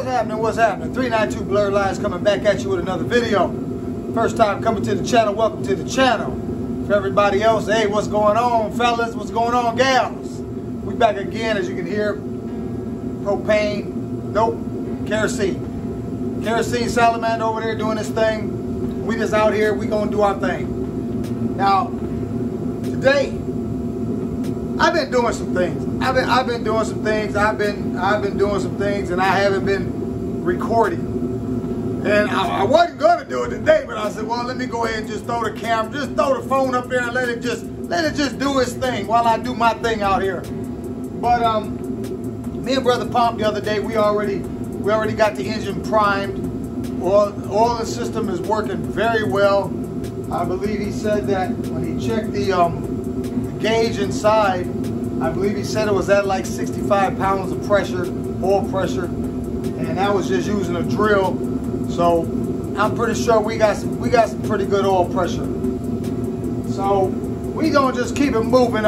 What's happening? What's happening? 392 Blurred Lines coming back at you with another video. First time coming to the channel, welcome to the channel. For everybody else, hey, what's going on, fellas? What's going on, gals? We back again, as you can hear. Propane, nope, kerosene. Kerosene salamander over there doing his thing. We just out here, we gonna do our thing. Now, today, I've been doing some things. I've been doing some things. I've been doing some things, and I haven't been recording. And I wasn't gonna do it today, but I said, well, let me go ahead and just throw the camera, just throw the phone up there and let it just do its thing while I do my thing out here. But me and Brother Pomp the other day, we already got the engine primed. Oil and system is working very well. I believe he said that when he checked the gauge inside, I believe he said it was at like 65 pounds of pressure, oil pressure, and that was just using a drill. So I'm pretty sure we got some pretty good oil pressure. So we gonna just keep it moving.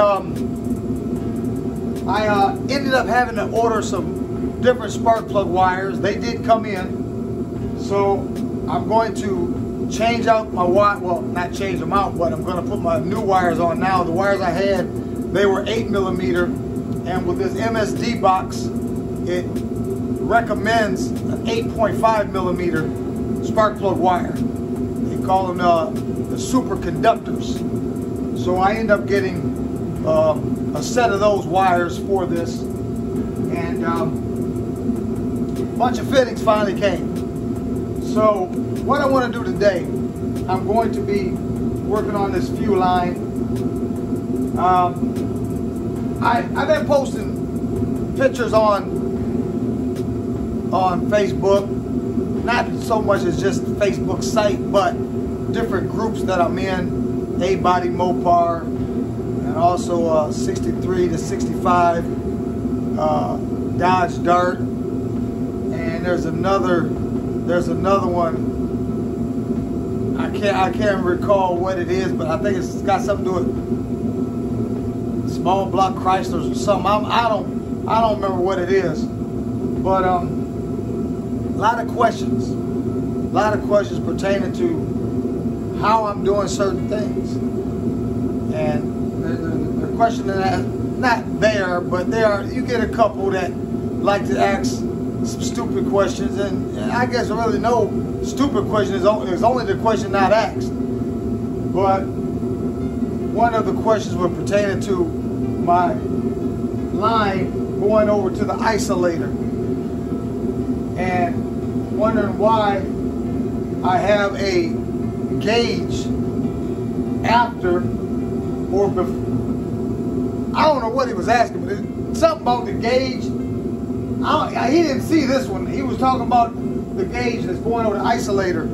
I ended up having to order some different spark plug wires. They did come in, so I'm going to change out my wire. Well, not change them out, but I'm going to put my new wires on now. The wires I had, they were 8mm, and with this MSD box, it recommends an 8.5mm spark plug wire. They call them the superconductors. So I end up getting a set of those wires for this, and a bunch of fittings finally came. So what I want to do today, I'm going to be working on this fuel line. I've been posting pictures on Facebook, not so much as just the Facebook site, but different groups that I'm in, A-Body Mopar, and also 63 to 65 Dodge Dart, and there's another one. I can't recall what it is, but I think it's got something to do with small block Chryslers or something. I don't remember what it is, but a lot of questions pertaining to how I'm doing certain things, and the question that not there, but there you get a couple that like to ask some stupid questions, and I guess really no stupid question is only the question not asked. But one of the questions were pertaining to my line going over to the isolator, and wondering why I have a gauge after or before. I don't know what he was asking, but something about the gauge. He didn't see this one. He was talking about the gauge that's going over the isolator.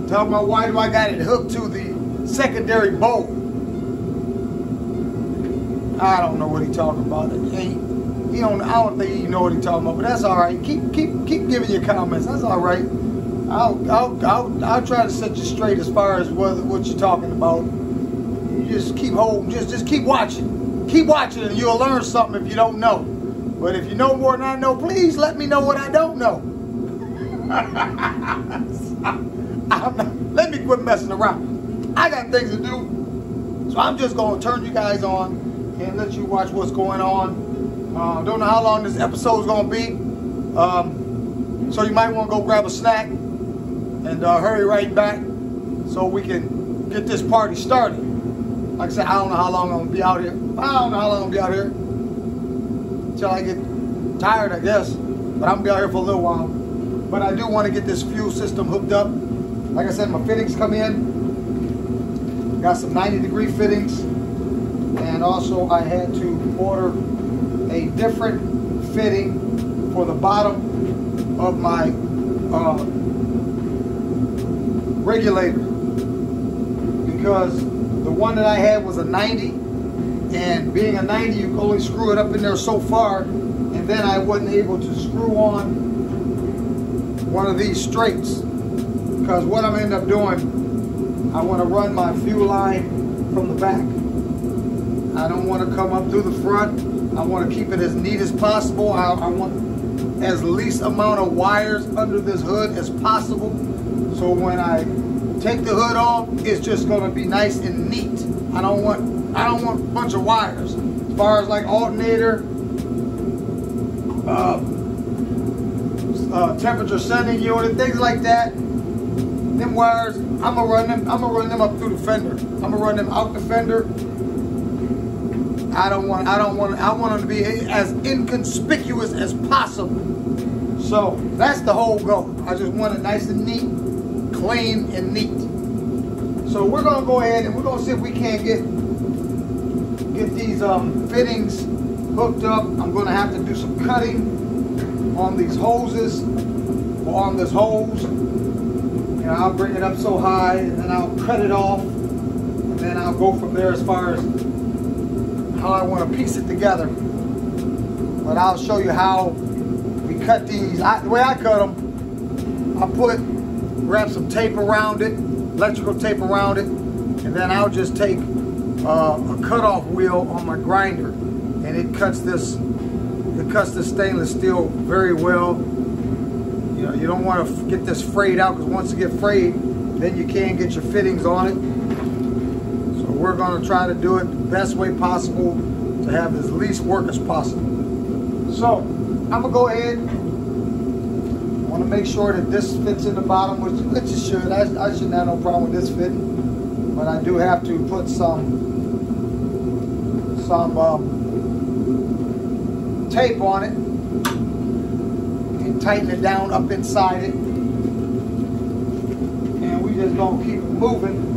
Talking about why do I got it hooked to the secondary bolt. I don't know what he's talking about. I don't think he know what he's talking about, but that's all right. Keep giving your comments. That's all right. I'll try to set you straight as far as what you're talking about. You just keep holding. Just keep watching. Keep watching, and you'll learn something if you don't know. But if you know more than I know, please let me know what I don't know. Let me quit messing around. I got things to do. So I'm just going to turn you guys on and let you watch what's going on. Don't know how long this episode is going to be. So you might want to go grab a snack and hurry right back so we can get this party started. Like I said, I don't know how long I'm going to be out here. I don't know how long I'm going to be out here. Until I get tired, I guess. But I'm going to be out here for a little while. But I do want to get this fuel system hooked up. Like I said, my fittings come in. Got some 90-degree fittings. And also I had to order a different fitting for the bottom of my regulator. Because the one that I had was a 90. And being a 90, you can only screw it up in there so far, and then I wasn't able to screw on one of these straights. Because what I'm ending up doing, I want to run my fuel line from the back. I don't want to come up through the front. I want to keep it as neat as possible. I want as least amount of wires under this hood as possible. So when I take the hood off, it's just gonna be nice and neat. I don't want a bunch of wires. As far as like alternator, temperature sending unit, things like that. Them wires, I'm gonna run them up through the fender. I'm gonna run them out the fender. I want them to be as inconspicuous as possible. So that's the whole goal. I just want it nice and neat, clean and neat. So we're gonna go ahead and we're gonna see if we can't get these fittings hooked up. I'm gonna have to do some cutting on these hoses, or on this hose. You know, I'll bring it up so high and then I'll cut it off, and then I'll go from there as far as how I want to piece it together. But I'll show you how we cut these. The way I cut them, I wrap some tape around it, electrical tape around it, and then I'll just take a cutoff wheel on my grinder, and it cuts this stainless steel very well. You know, you don't want to get this frayed out, because once you get frayed, then you can't get your fittings on it. So we're going to try to do it the best way possible to have as least work as possible. So I'm going to go ahead. I want to make sure that this fits in the bottom, which it should. I shouldn't have no problem with this fitting, but I do have to put some tape on it and tighten it down up inside it, and we just gonna keep it moving.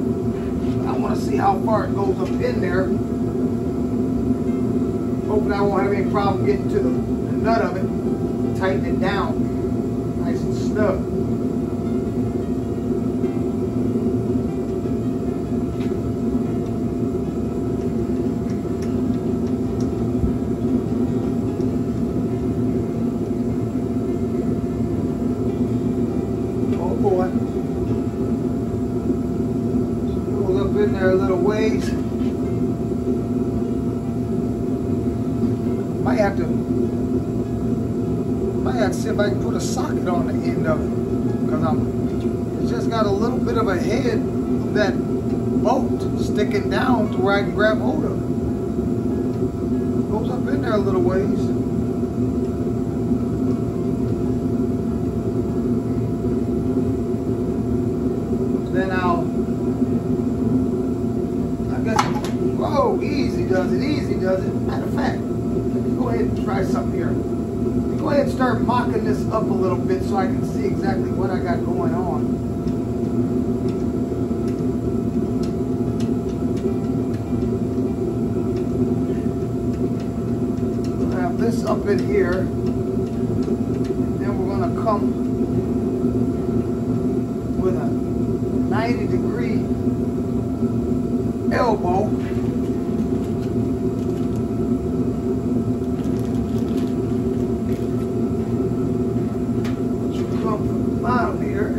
I want to see how far it goes up in there. Hopefully I won't have any problem getting to the nut of it. Tighten it down nice and snug. In there a little ways. Might have to see if I can put a socket on the end of it, because it's just got a little bit of a head of that bolt sticking down to where I can grab hold of it. Goes up in there a little ways. Then whoa, easy does it, easy does it. Matter of fact, let's go ahead and try something here. Let's go ahead and start mocking this up a little bit so I can see exactly what I got going on. We'll have this up in here, and then we're going to come with a 90-degree elbow. Which will come from the bottom here.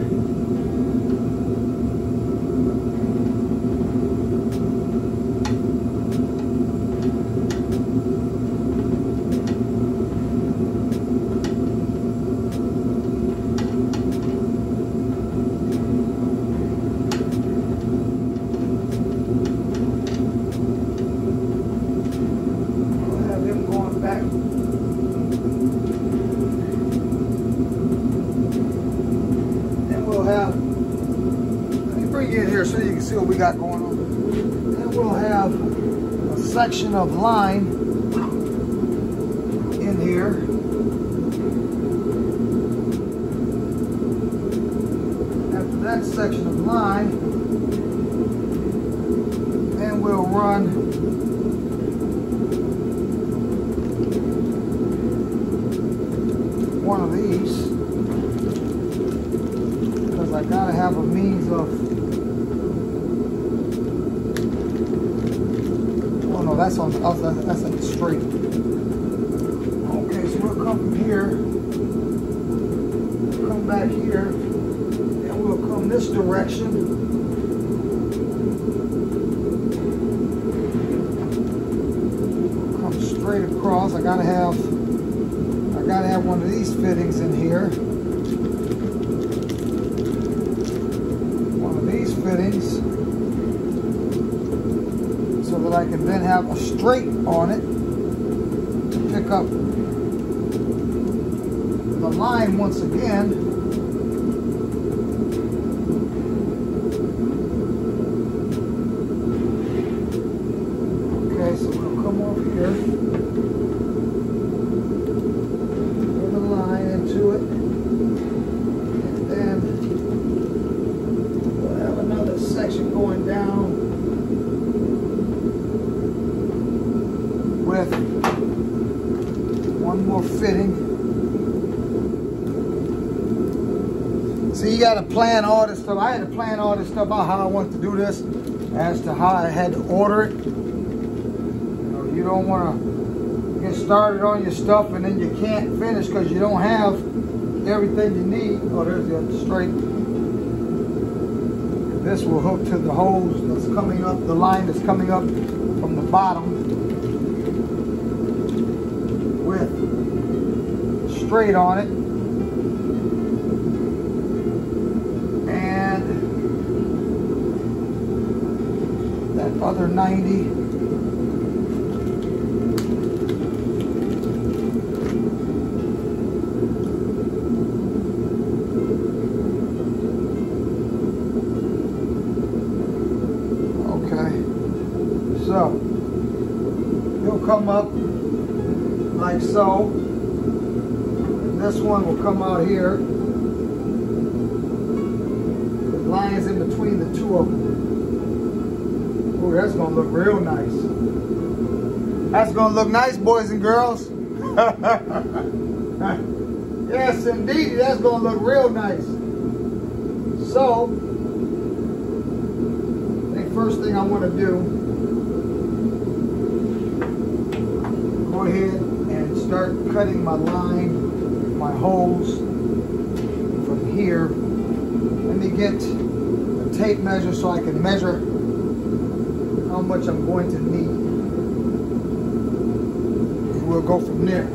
So you can see what we got going on. Then we'll have a section of line in here. After that section of line, then we'll run one of these, because I gotta have a means of. That's on that's like straight. Okay, so we'll come from here, come back here, and we'll come this direction. Come straight across. I gotta have one of these fittings in here. One of these fittings, so that I can then have a straight on it to pick up the line once again. Okay, so we'll come over here, put the line into it, and then we'll have another section going down with one more fitting. See, you got to plan all this stuff. I had to plan all this stuff out how I wanted to do this, as to how I had to order it. You don't want to get started on your stuff and then you can't finish because you don't have everything you need. Oh, there's the other straight. This will hook to the hose that's coming up, the line that's coming up from the bottom with straight on it. And that other 90. So, he'll come up like so, and this one will come out here. The lines in between the two of them. Oh, that's going to look real nice. That's going to look nice, boys and girls. Yes, indeed, that's going to look real nice. So, the first thing I want to do, go ahead and start cutting my line, my holes from here. Let me get a tape measure so I can measure how much I'm going to need. And we'll go from there.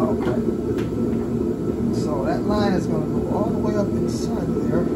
Okay. So that line is going to go all the way up inside of there.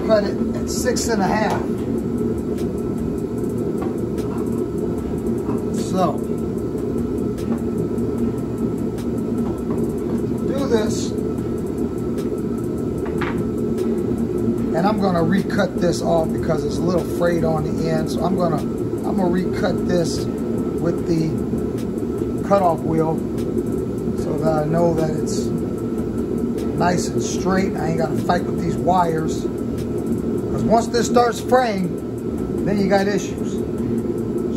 Cut it at 6.5. So, do this, and I'm going to recut this off because it's a little frayed on the end. So I'm gonna recut this with the cutoff wheel so that I know that it's nice and straight. I ain't got to fight with these wires. Once this starts fraying, then you got issues.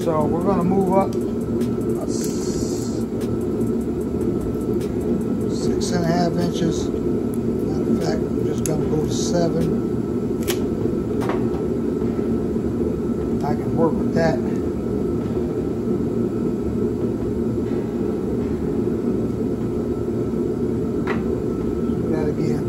So we're going to move up 6.5 inches. Matter of fact, I'm just going to go to 7. I can work with that. Do that again.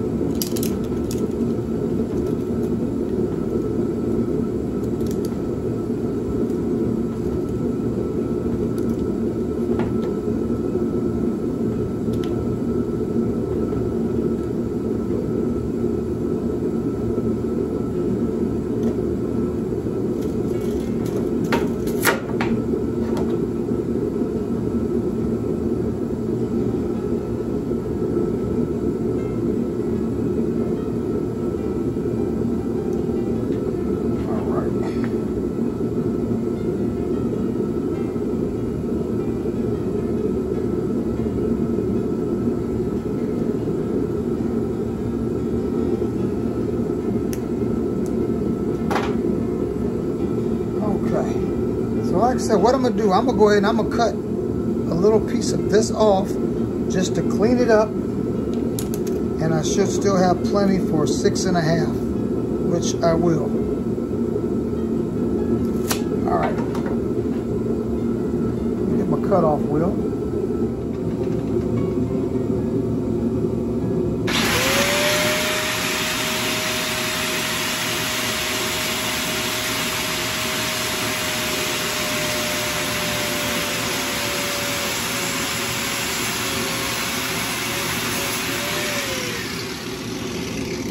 So like I said, what I'm gonna do, I'm gonna go ahead and I'm gonna cut a little piece of this off just to clean it up. And I should still have plenty for 6.5, which I will. All right. Get my cutoff wheel.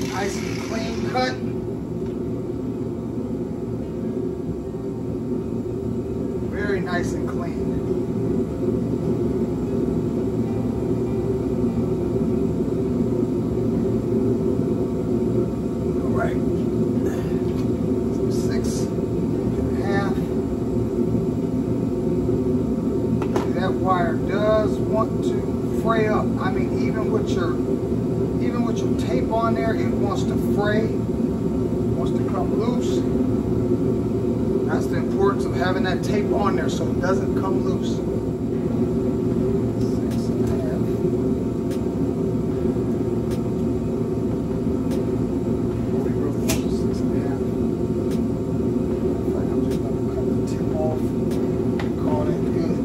Nice and clean cut. Very nice and clean. All right. So 6.5. That wire does want to fray up. I mean, even with your tape on there, it wants to fray, wants to come loose. That's the importance of having that tape on there so it doesn't come loose. 6.5. Holy real close, 6.5. In fact, I'm just going to cut the tip off and call that good.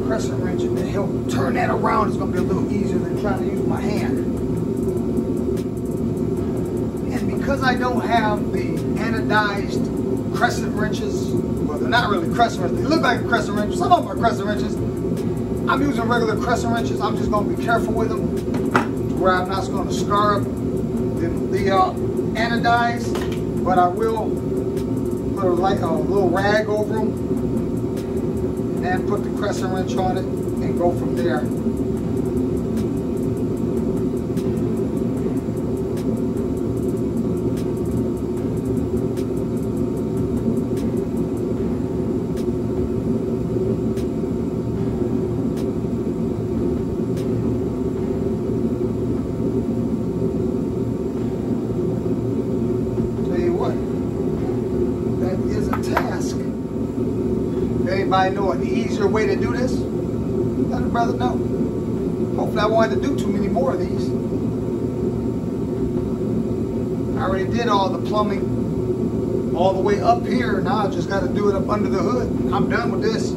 Crescent wrench and to help turn that around is going to be a little easier than trying to use my hand. And because I don't have the anodized crescent wrenches, well, they're not really crescent wrenches, they look like crescent wrenches, some of them are crescent wrenches. I'm using regular crescent wrenches. I'm just going to be careful with them to where I'm not going to scar up the anodized, but I will put a little rag over them and put the crescent wrench on it and go from there. Tell you what, that is a task. Anybody know an easier way to do this? Let a brother know. Hopefully I won't have to do too many more of these. I already did all the plumbing all the way up here. Now I just got to do it up under the hood. I'm done with this.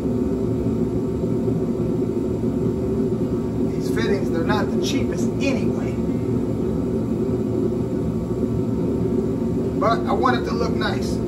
These fittings, they're not the cheapest anyway. But I want it to look nice.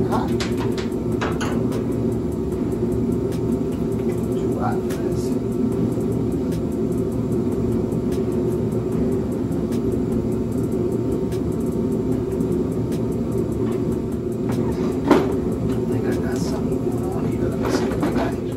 hot. Too hot for this. I think I got something going on here. Let me see what we got here.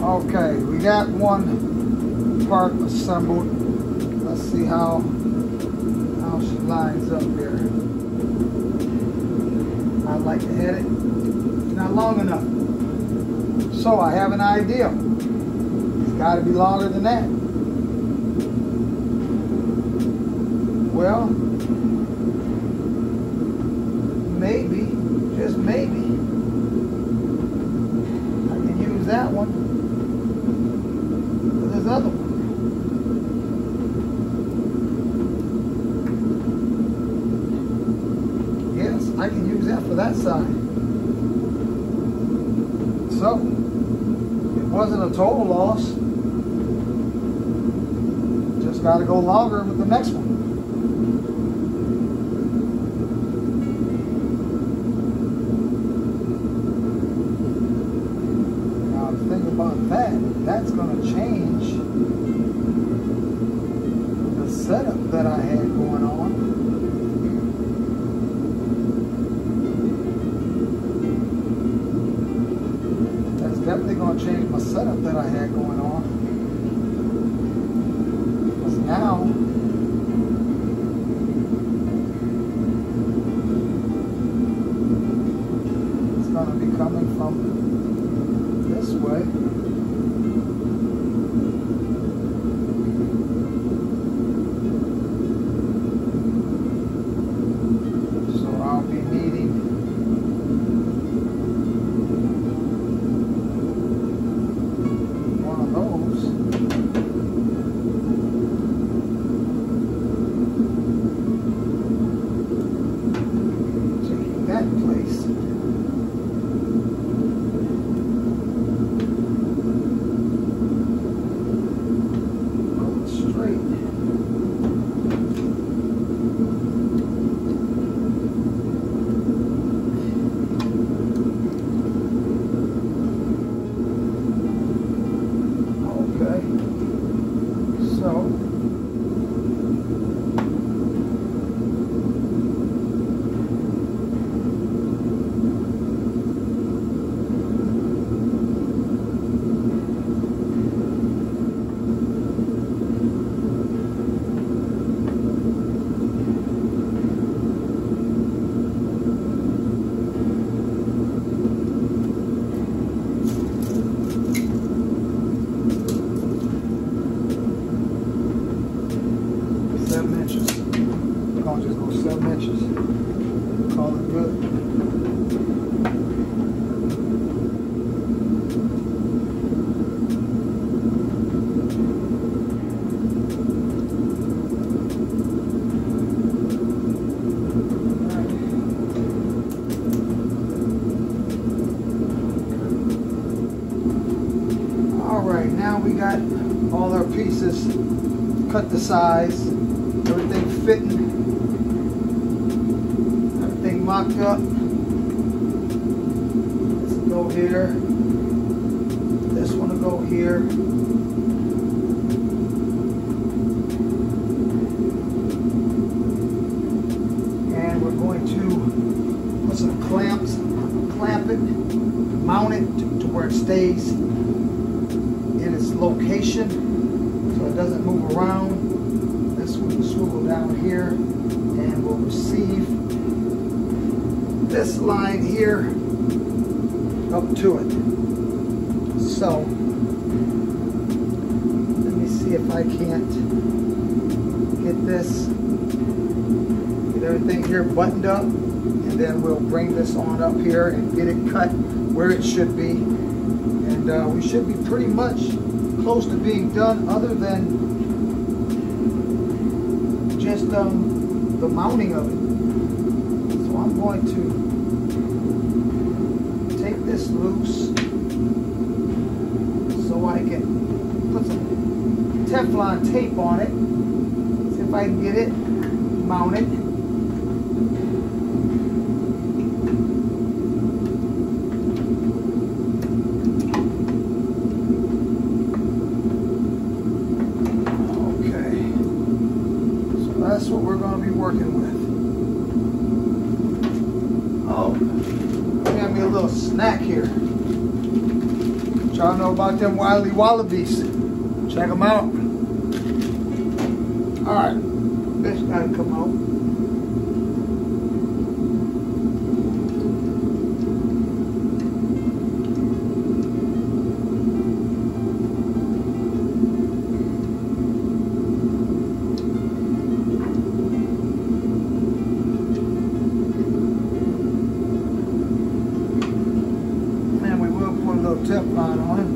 Okay, we got one part assembled. Let's see how she lines up here. I'd like to hit it. Not long enough. So I have an idea. It's got to be longer than that. Well, maybe, just maybe, I can use that one. This other one. Yes, I can use that for that side. So, it wasn't a total loss. Just got to go longer with the next one. Now, the thing about that's going to change the setup that I had going on. That's definitely going to change my setup that I had going on. Because now it's going to be coming from this way. Now we got all our pieces cut to size, everything fitting, everything mocked up. This will go here, this one will go here. And we're going to put some clamps, clamp it, mount it to where it stays in its location so it doesn't move around. This one will swivel down here and will receive this line here up to it. So let me see if I can't get this, get everything here buttoned up, and then we'll bring this on up here and get it cut where it should be. And we should be pretty much close to being done, other than just the mounting of it. So I'm going to take this loose so I can put some Teflon tape on it. See if I can get it mounted. Okay, so that's what we're going to be working with. Oh, got me a little snack here. Y'all know about them wily wallabies. Check them out. Alright, this gotta come out. Man, we will put a little Teflon on it.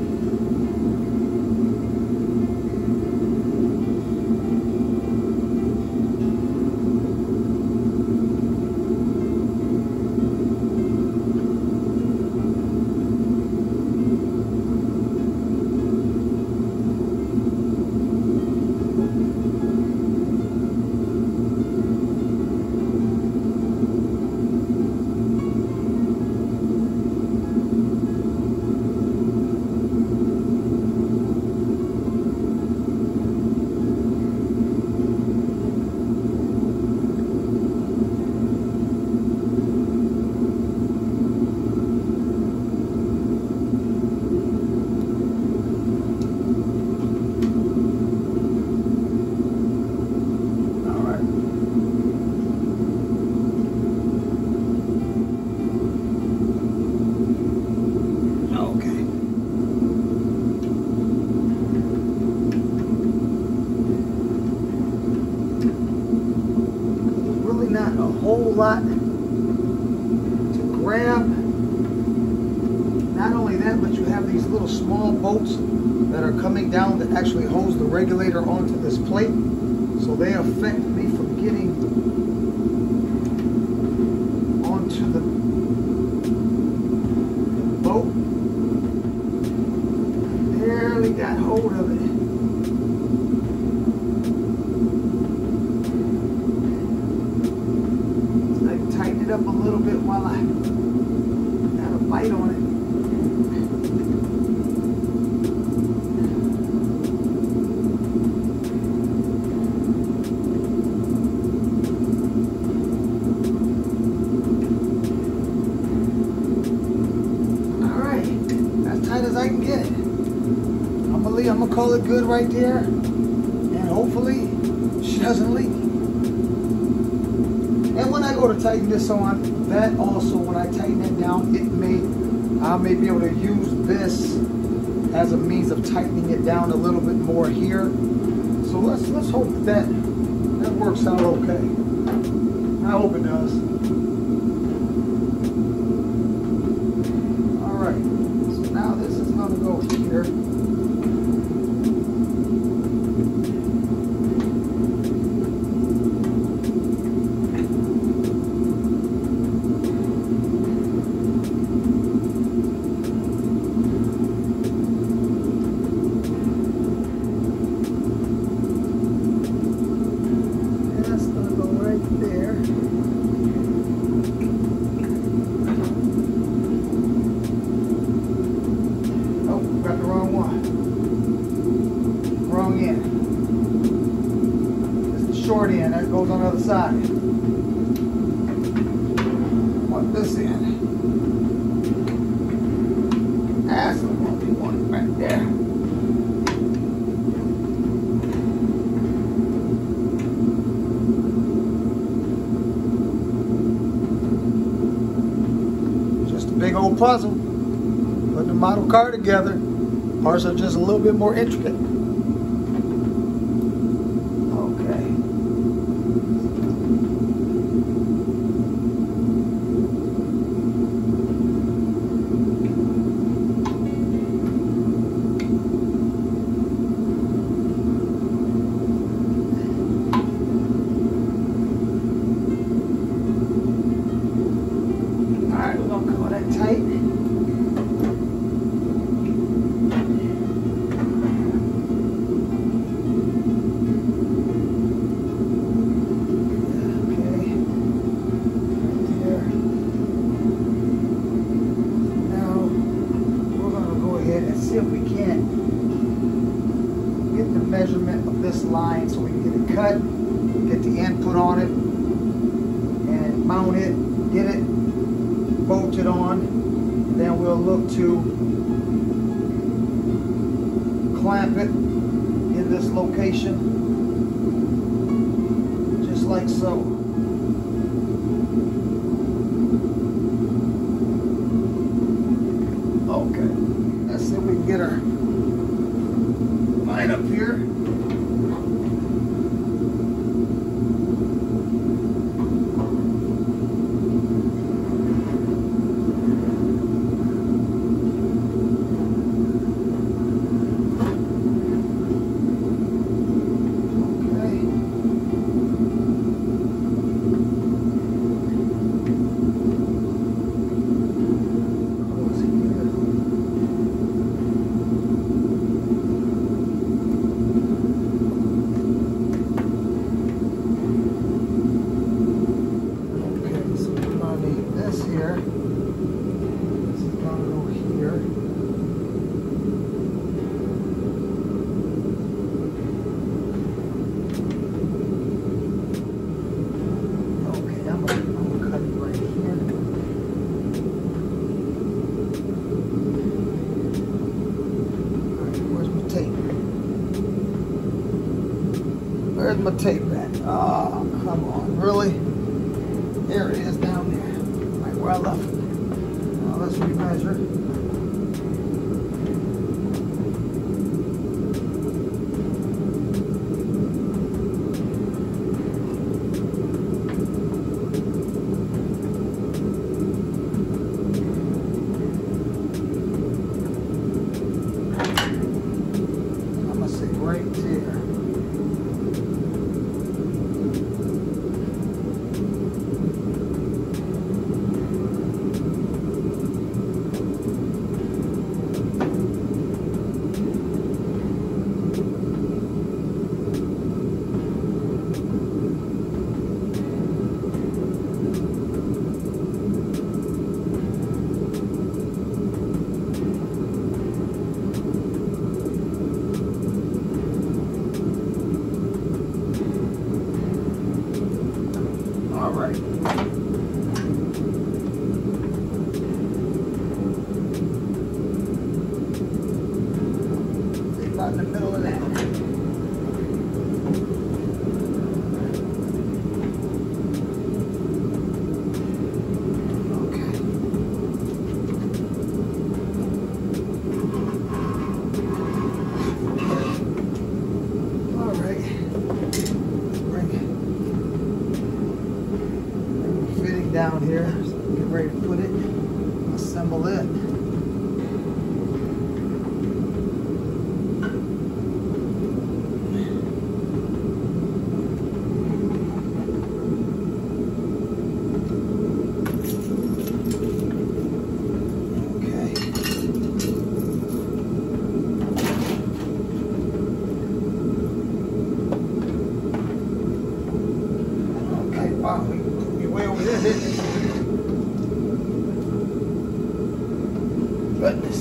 Not a whole lot to grab. Not only that, but you have these little small bolts that are coming down that actually holds the regulator onto this plate, so they affect me from getting onto the boat. Barely got hold of it. Tighten it up a little bit while I got a bite on it. Alright, as tight as I can get it. I'm gonna call it good right there, and hopefully she doesn't leak. And when I go to tighten this on, that also, when I tighten it down, I may be able to use this as a means of tightening it down a little bit more here. So let's hope that works out okay. I hope it does. All right. So now this is going to go here. Short end that goes on the other side. Want this end. That's the one we want right there. Just a big old puzzle. the model car together. Parts are just a little bit more intricate. Okay. Alright, we're gonna call that tight. See if we can't get the measurement of this line so we can get it cut, get the input on it, and mount it, get it bolted on. Then we'll look to clamp it in this location, just like so. Okay. Let's see if we can get our line up here. Where's my tape at? Oh, come on, really? There it is down there. Right where I left it. Now let's remeasure. I'm gonna say right there. All right. About in the middle of that. Okay. All right. Bring it. Down here, so get ready to put it, assemble it. Okay, wow, we way over there, didn't we? Goodness.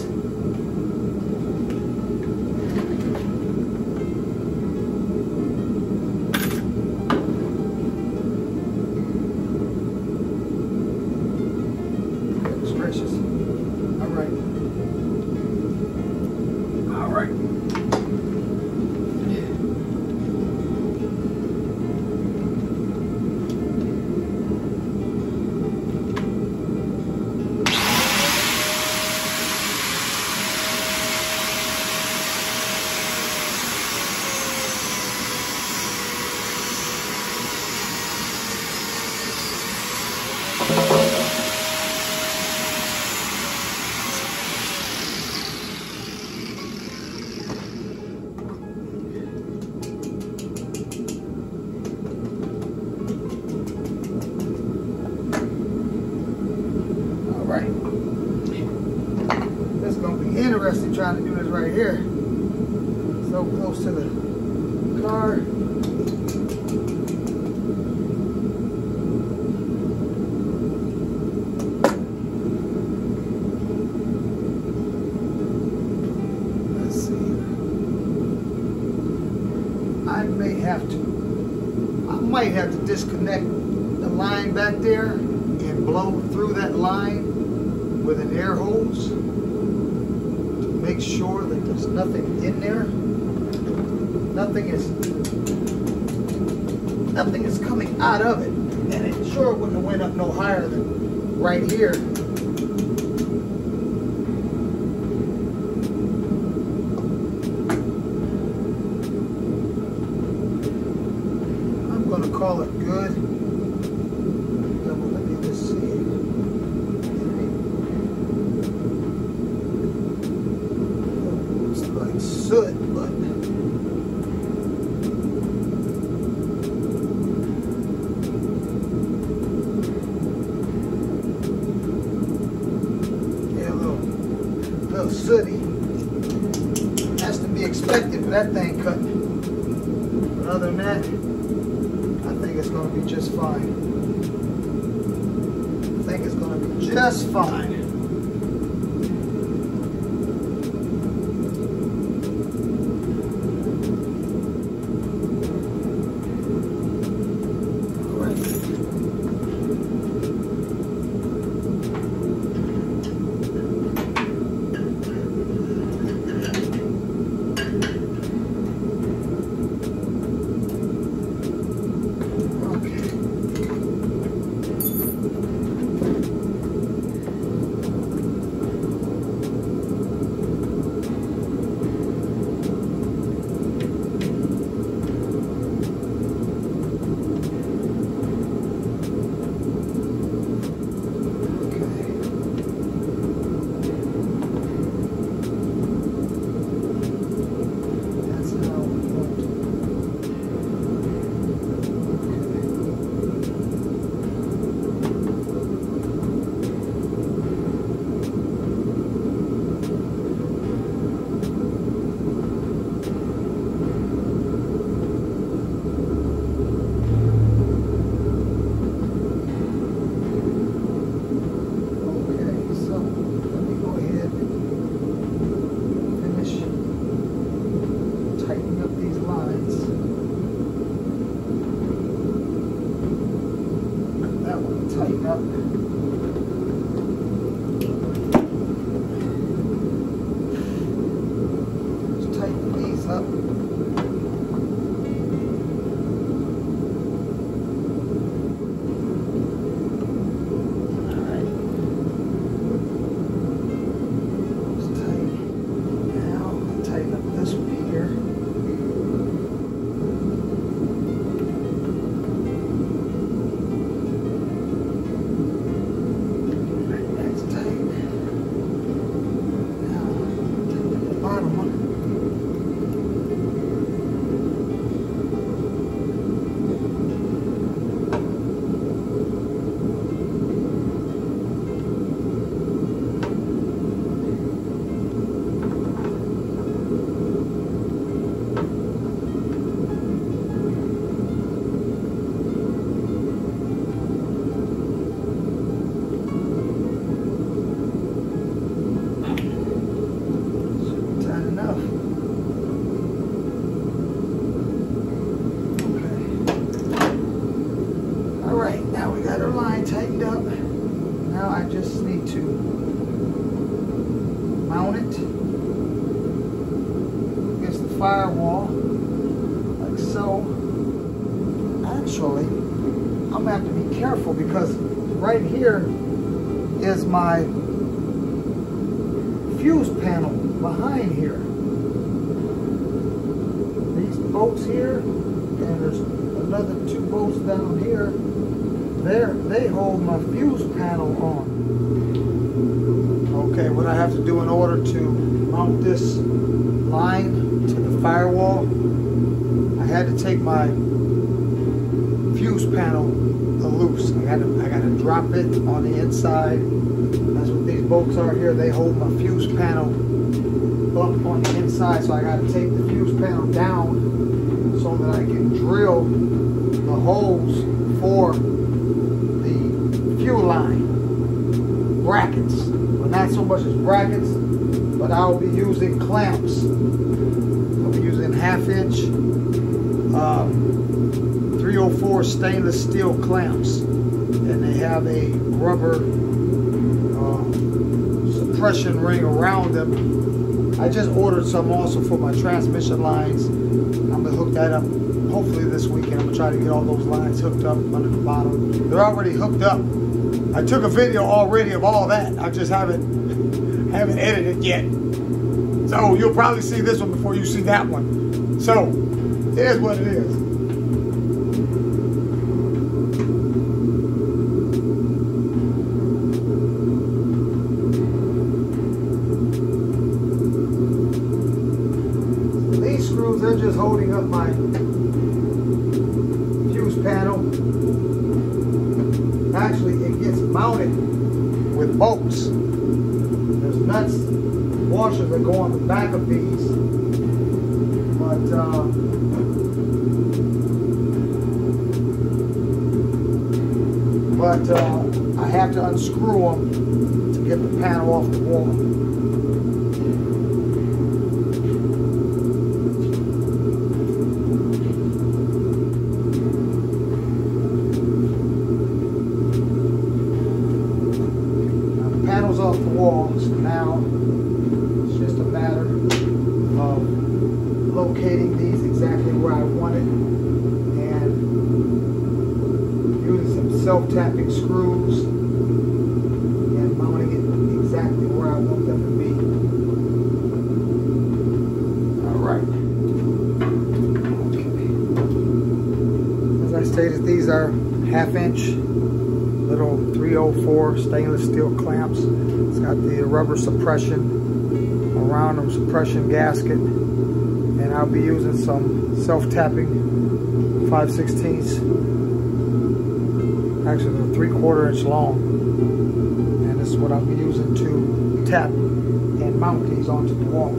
Goodness gracious. All right. All right. here. So close to the car. Let's see. I might have to disconnect the line back there and blow through that line with an air hose to make sure that there's nothing in there. Nothing is coming out of it, and it sure wouldn't have went up no higher than right here. I'm gonna call it good. Let me just see. Looks like soot, but sooty. Has to be expected for that thing cutting. But other than that, I think it's going to be just fine. I think it's going to be just fine. Tighten up. Just tighten these up. Alright. Just tighten. Now I'll tighten up this one here. Now we got our line tightened up. Now I just need to mount it against the firewall, like so. Actually, I'm gonna have to be careful because right here is my fuse panel behind here. These bolts here, and there's another 2 bolts down here. They hold my fuse panel on. Okay, what I have to do in order to mount this line to the firewall, I had to take my fuse panel loose. I got to drop it on the inside. That's what these bolts are here. They hold my fuse panel up on the inside, so I got to take the fuse panel down so that I can drill the holes for the fuel line brackets. Well, not so much as brackets, but I'll be using clamps. I'll be using 1/2" 304 stainless steel clamps, and they have a rubber suppression ring around them. I just ordered some also for my transmission lines. I'm gonna hook that up hopefully this weekend. I'm gonna try to get all those lines hooked up under the bottom. They're already hooked up. I took a video already of all that. I just haven't edited it yet. So you'll probably see this one before you see that one. So it is what it is. They're just holding up my fuse panel. Actually, it gets mounted with bolts. There's nuts, washers that go on the back of these, but I have to unscrew them to get the panel off the wall. Off the wall, so now it's just a matter of locating these exactly where I want it and using some self-tapping screws and mounting it exactly where I want them to be. Alright. As I stated, these are 1/2" little 304 stainless steel clamps. It's got the rubber suppression around them, suppression gasket, and I'll be using some self-tapping 5/16. Actually, they're 3/4 inch long, and this is what I'll be using to tap and mount these onto the wall.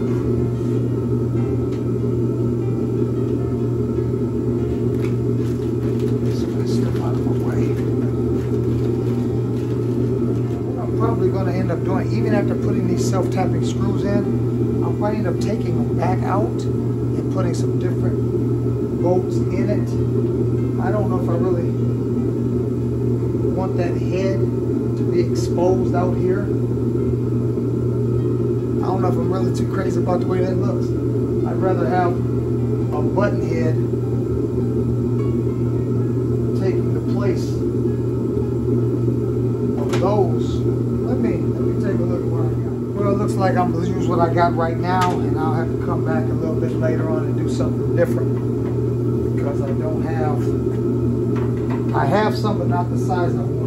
Step out of my way. Probably going to end up doing, even after putting these self-tapping screws in, I'll probably end up taking them back out and putting some different bolts in it. I don't know if I really want that head to be exposed out here. I don't know if I'm really too crazy about the way that looks. I'd rather have a button head taking the place of those. Let me take a look at what I got. Well, it looks like I'm going to use what I got right now, and I'll have to come back a little bit later on and do something different because I don't have, I have some, but not the size I want.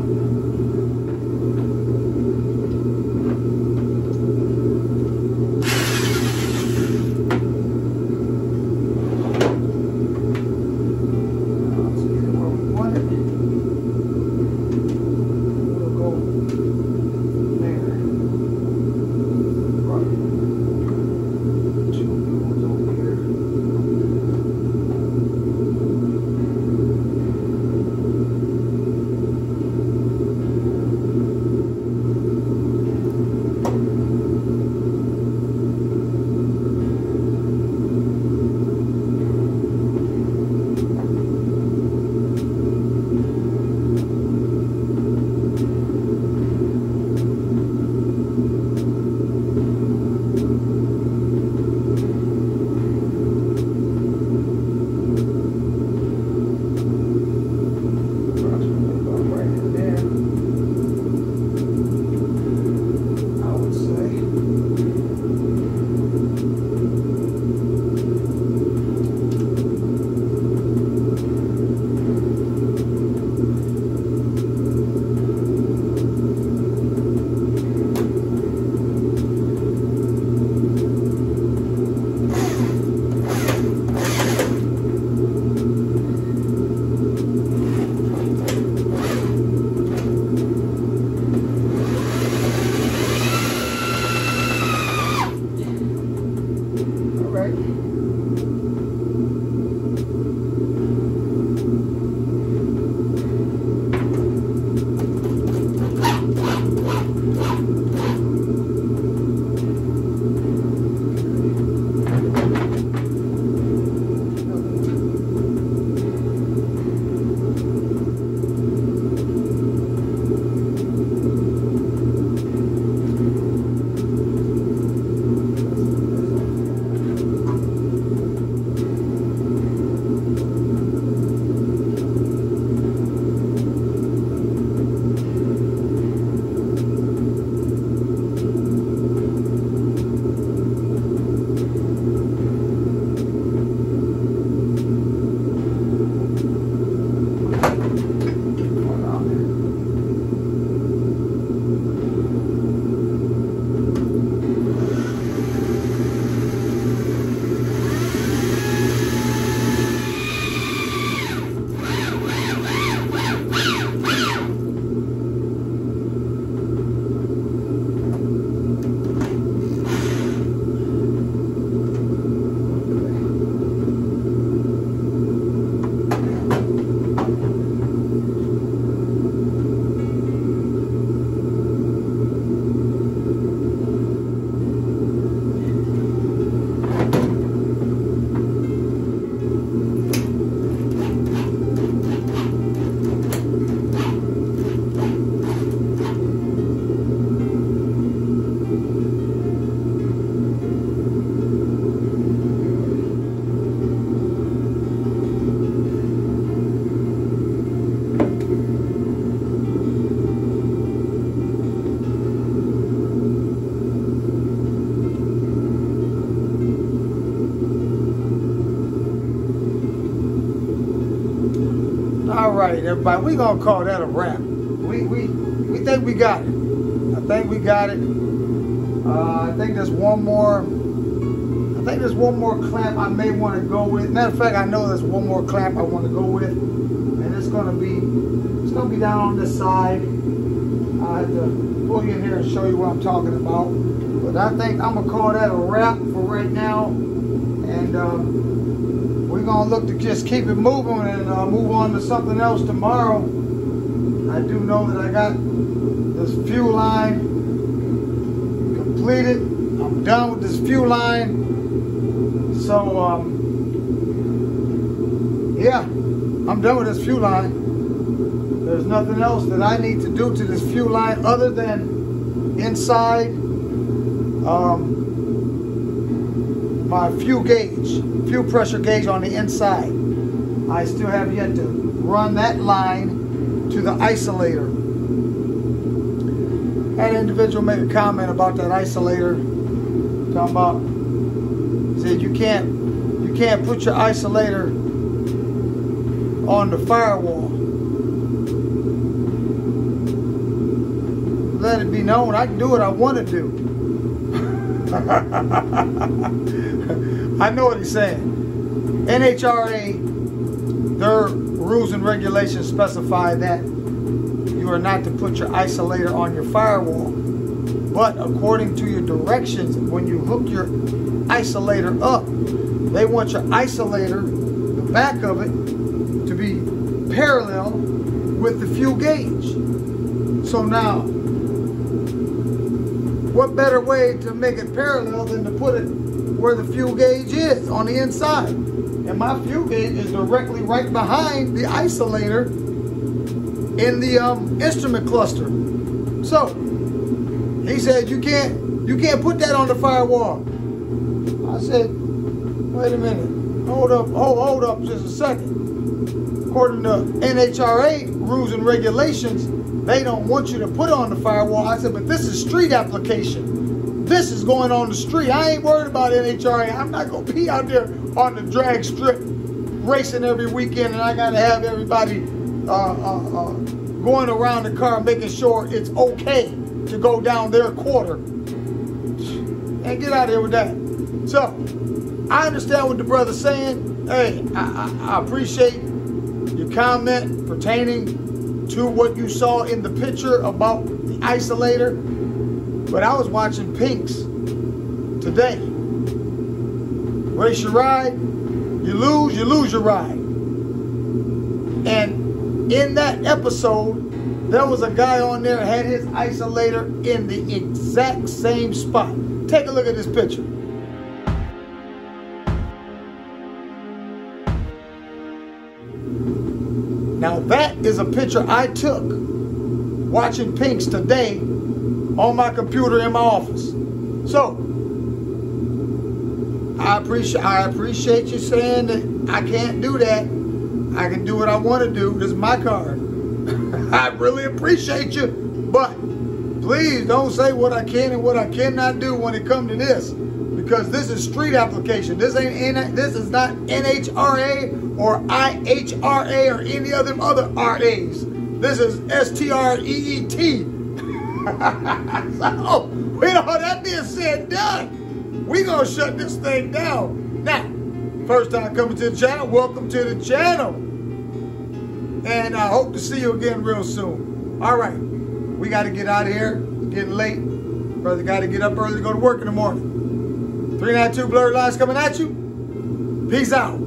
All right, everybody, we gonna call that a wrap. We think we got it. I think we got it. I think there's one more. I think there's one more clamp I may want to go with. Matter of fact, I know there's one more clamp I want to go with, and it's gonna be down on this side. I have to pull you in here and show you what I'm talking about. But I think I'm gonna call that a wrap for right now, and we're gonna look to just keep it moving and move on to something else tomorrow. I do know that I got this fuel line completed. I'm done with this fuel line. So yeah, I'm done with this fuel line. There's nothing else that I need to do to this fuel line other than inside my fuel pressure gauge on the inside. I still have yet to run that line to the isolator. That individual made a comment about that isolator, talking about, said you can't put your isolator on the firewall. Let it be known I can do what I want to do. I know what he's saying. NHRA, their rules and regulations specify that you are not to put your isolator on your firewall. But according to your directions, when you hook your isolator up, they want your isolator, the back of it, to be parallel with the fuel gauge. So now, what better way to make it parallel than to put it where the fuel gauge is, on the inside? And my fuel gauge is directly right behind the isolator in the instrument cluster. So he said you can't put that on the firewall. I said, wait a minute, hold up just a second. According to NHRA rules and regulations, they don't want you to put it on the firewall. I said, but this is street application. This is going on the street. I ain't worried about NHRA. I'm not going to be out there on the drag strip racing every weekend, and I got to have everybody going around the car making sure it's okay to go down their quarter. And get out of here with that. So, I understand what the brother's saying. Hey, I appreciate your comment pertaining to what you saw in the picture about the isolator, but I was watching Pinks today. Race your ride, you lose your ride. And in that episode, there was a guy on there had his isolator in the exact same spot. Take a look at this picture. Now that is a picture I took watching Pinks today on my computer in my office. So I appreciate you saying that I can't do that. I can do what I want to do. This is my car. I really appreciate you, but please don't say what I can and what I cannot do when it comes to this, because this is street application. This is not NHRA or IHRA or any of them other RAs. This is STREET. So, with all that being said and done, we gonna shut this thing down. Now, first time coming to the channel, welcome to the channel. And I hope to see you again real soon. All right, we got to get out of here. It's getting late. Brother got to get up early to go to work in the morning. 392 Blurred Lines coming at you. Peace out.